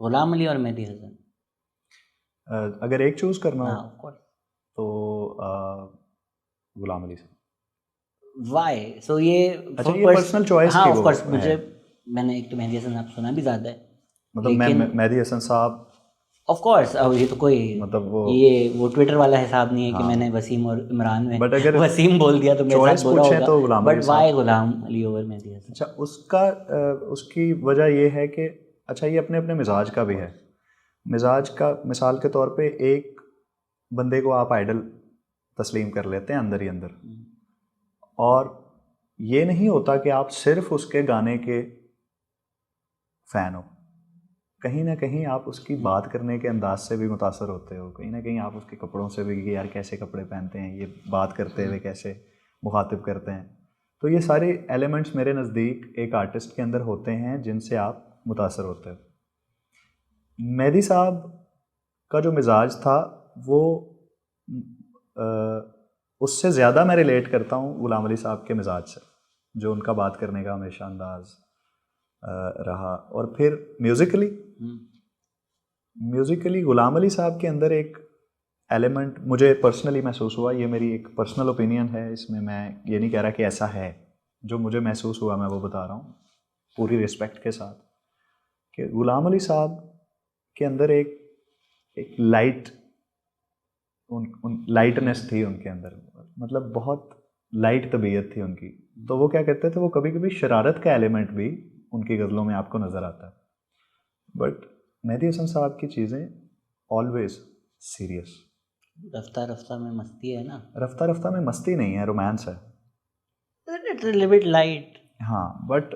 गुलाम अली और मेहदी हसन। अगर एक चूज करना हाँ हो ऑफ कोर्स। तो गुलाम अली साहब। वाई सो ये अच्छा, ये पर्सनल चॉइस हाँ की ऑफ वो कोर्स, है, मुझे मैंने एक तो मेहदी हसन आप सुना भी ज़्यादा है, मतलब लेकिन मेहदी हसन साहब, ऑफ कोर्स अब ये तो कोई मतलब वो ट्विटर वाला हिसाब नहीं है कि मैंने हाँ। वसीम और इमरान में बट अगर वसीम बोल दिया तो मेरे चॉइस साथ बुरा पूछें होगा, तो गुलाम अली बट वाई साहब। गुलाम अली ओवर मेहदी हसन। अच्छा, उसकी वजह ये है कि अच्छा, ये अपने अपने मिजाज का भी है। मिजाज का मिसाल के तौर पे एक बंदे को आप आइडल तस्लीम कर लेते हैं अंदर ही अंदर, और ये नहीं होता कि आप सिर्फ उसके गाने के फ़ैन हो, कहीं ना कहीं आप उसकी बात करने के अंदाज से भी मुतासर होते हो, कहीं ना कहीं आप उसके कपड़ों से भी कि यार कैसे कपड़े पहनते हैं, ये बात करते हुए कैसे मुखातिब करते हैं। तो ये सारे एलिमेंट्स मेरे नज़दीक एक आर्टिस्ट के अंदर होते हैं जिनसे आप मुतासर होते हो। मेहदी साहब का जो मिजाज था वो उससे ज़्यादा मैं रिलेट करता हूँ गुलाम अली साहब के मिजाज से, जो उनका बात करने का हमेशा अंदाज रहा। और फिर म्यूज़िकली गुलाम अली साहब के अंदर एक एलिमेंट मुझे पर्सनली महसूस हुआ, ये मेरी एक पर्सनल ओपिनियन है, इसमें मैं ये नहीं कह रहा कि ऐसा है, जो मुझे महसूस हुआ मैं वो बता रहा हूँ पूरी रिस्पेक्ट के साथ, कि गुलाम अली साहब के अंदर एक लाइटनेस थी उनके अंदर, मतलब बहुत लाइट तबीयत थी उनकी। तो वो क्या कहते थे, वो कभी कभी शरारत का एलिमेंट भी उनकी गज़लों में आपको नज़र आता है, बट मेहदी हसन साहब की चीज़ें ऑलवेज सीरियस। रफ्ता रफ्ता में मस्ती है ना, रफ्ता रफ्ता में मस्ती नहीं है, रोमांस है। इट्स लिटिल बिट लाइट हाँ बट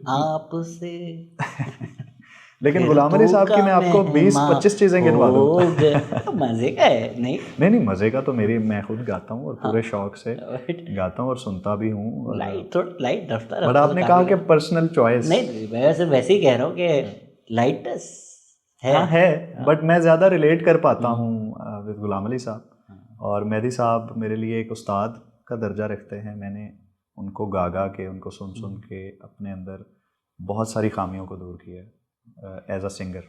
आपसे लेकिन फिर गुलाम तो अली साहब की का मैं आपको मेहमा 20-25 चीज़ें हो गिनवा दूँ। गए, मजे का है नहीं। नहीं नहीं, मज़े का तो मैं खुद गाता हूँ और पूरे शौक से बट गाता हूँ और सुनता भी हूँ। और लाइट थोड़ा लाइट रफ्ता बट रफ्ता तो आपने कहा काफी कि पर्सनल चॉइस, नहीं, मैं वैसे ही कह रहा हूँ कि लाइटनेस है। हाँ है, बट मैं ज़्यादा रिलेट कर पाता हम्म, हूँ विद गुलाम अली साहब। और मेहदी साहब मेरे लिए एक उस्ताद का दर्जा रखते हैं। मैंने उनको गा गा के, उनको सुन सुन के अपने अंदर बहुत सारी खामियों को दूर किया है एज अ सिंगर।